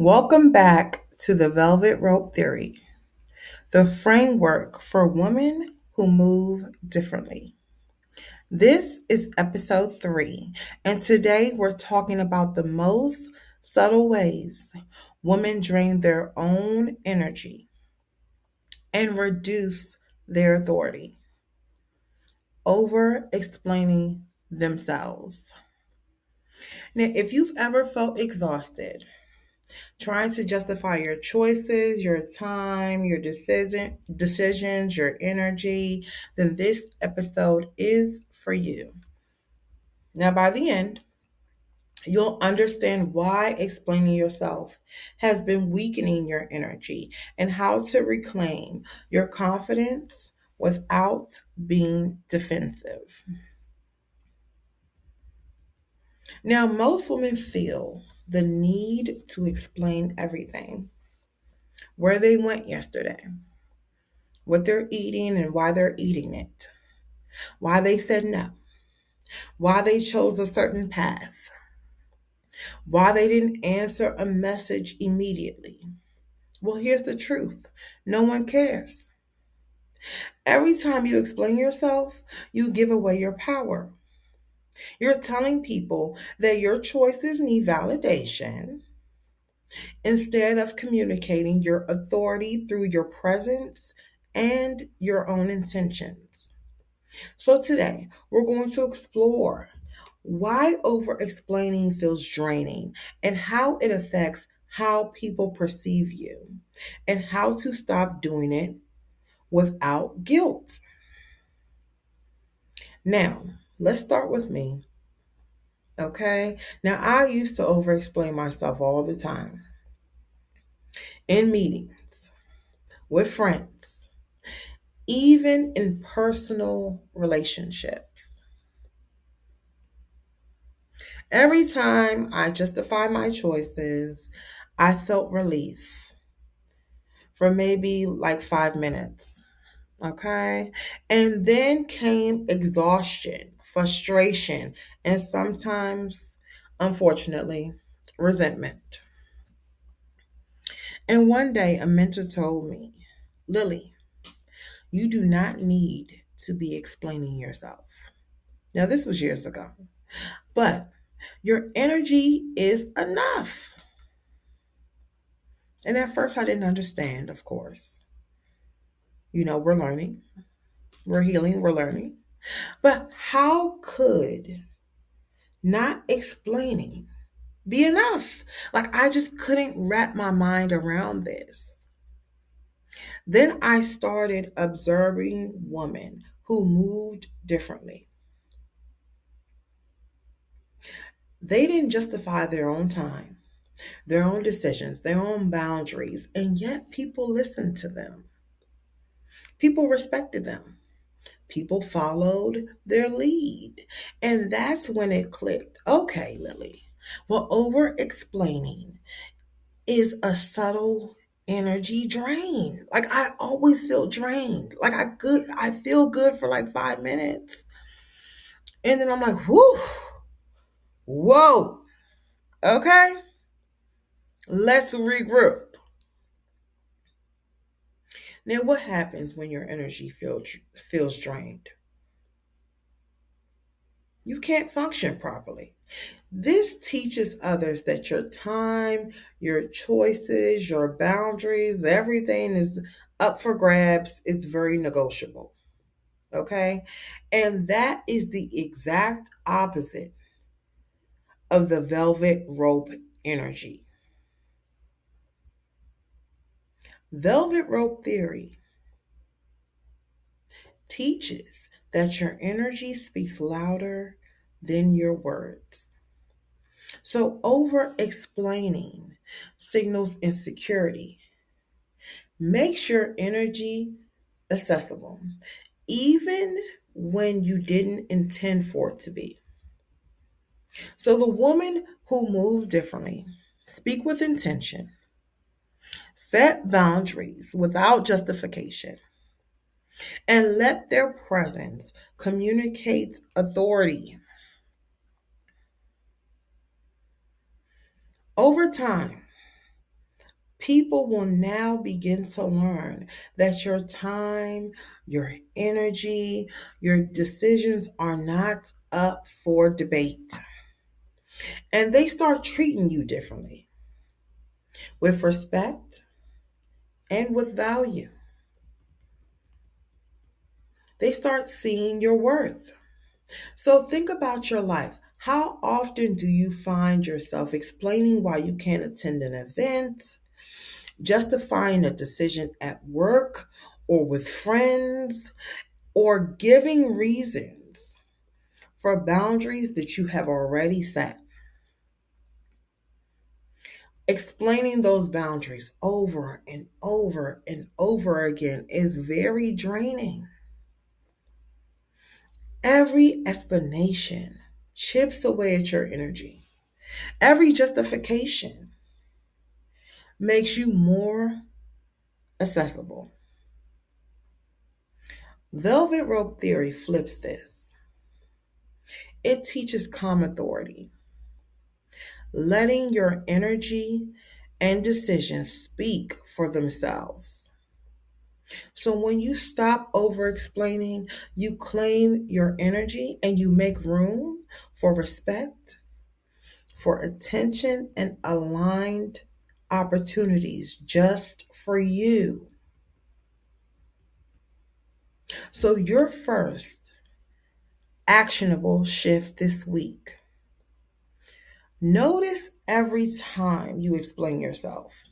Welcome back to the Velvet Rope Theory, the framework for women who move differently. This is episode 3, and today we're talking about the most subtle ways women drain their own energy and reduce their authority, over explaining themselves. Now, if you've ever felt exhausted, trying to justify your choices, your time, your decisions, your energy, then this episode is for you. Now, by the end, you'll understand why explaining yourself has been weakening your energy and how to reclaim your confidence without being defensive. Now, most women feel the need to explain everything: where they went yesterday, what they're eating and why they're eating it, why they said no, why they chose a certain path, why they didn't answer a message immediately. Well, here's the truth: no one cares. Every time you explain yourself, you give away your power. You're telling people that your choices need validation instead of communicating your authority through your presence and your own intentions. So today, we're going to explore why over explaining feels draining and how it affects how people perceive you, and how to stop doing it without guilt. Now, let's start with me, okay? Now, I used to over explain myself all the time in meetings, with friends, even in personal relationships. Every time I justified my choices, I felt relief for maybe like 5 minutes. Okay. And then came exhaustion, frustration, and sometimes, unfortunately, resentment. And one day a mentor told me, Lily, you do not need to be explaining yourself. Now, this was years ago, but your energy is enough. And at first, I didn't understand, of course. We're learning, we're healing, we're learning. But how could not explaining be enough? Like, I just couldn't wrap my mind around this. Then I started observing women who moved differently. They didn't justify their own time, their own decisions, their own boundaries, and yet people listened to them. People respected them. People followed their lead. And that's when it clicked. Okay, Lily. Well, over explaining is a subtle energy drain. Like, I always feel drained. Like, I feel good for like 5 minutes. And then I'm like, whoo, whoa, okay, let's regroup. Now, what happens when your energy feels drained? You can't function properly. This teaches others that your time, your choices, your boundaries, everything is up for grabs. It's very negotiable. Okay. And that is the exact opposite of the velvet rope energy. Velvet rope theory teaches that your energy speaks louder than your words. So, over explaining signals insecurity, makes your energy accessible, even when you didn't intend for it to be. So, the woman who moved differently speak with intention, set boundaries without justification, and let their presence communicate authority. Over time, People will now begin to learn that your time, your energy, your decisions are not up for debate. And they start treating you differently with respect and with value. They start seeing your worth. So think about your life. How often do you find yourself explaining why you can't attend an event, justifying a decision at work or with friends, or giving reasons for boundaries that you have already set? Explaining those boundaries over and over and over again is very draining. Every explanation chips away at your energy. Every justification makes you more accessible. Velvet rope theory flips this. It teaches calm authority, letting your energy and decisions speak for themselves. So when you stop over explaining, you claim your energy and you make room for respect, for attention, and aligned opportunities just for you. So, your first actionable shift this week: notice every time you explain yourself,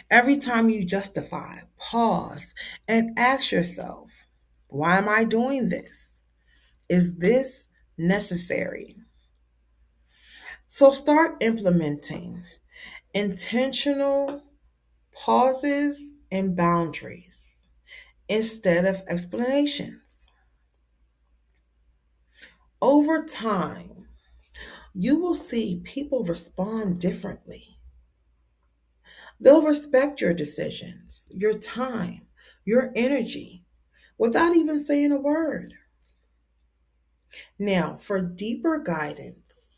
every time you justify, pause, and ask yourself, why am I doing this? Is this necessary? So, start implementing intentional pauses and boundaries instead of explanations. Over time, you will see people respond differently. They'll respect your decisions, your time, your energy without even saying a word. Now, for deeper guidance,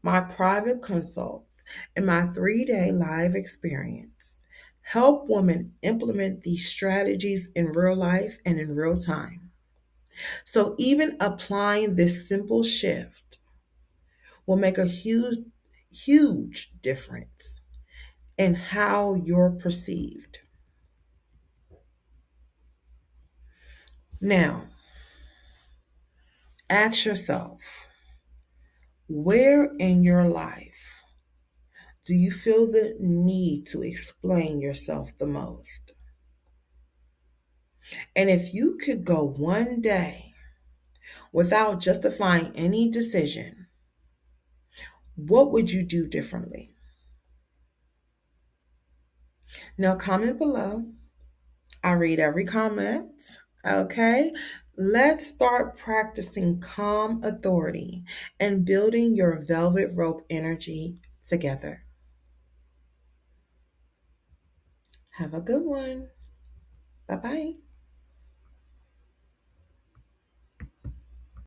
my private consults and my 3-day live experience help women implement these strategies in real life and in real time. So, even applying this simple shift will make a huge difference in how you're perceived. Now, ask yourself, where in your life do you feel the need to explain yourself the most? And if you could go one day without justifying any decision, what would you do differently? Now, comment below. I read every comment. Okay. Let's start practicing calm authority and building your velvet rope energy together. Have a good one. Bye bye.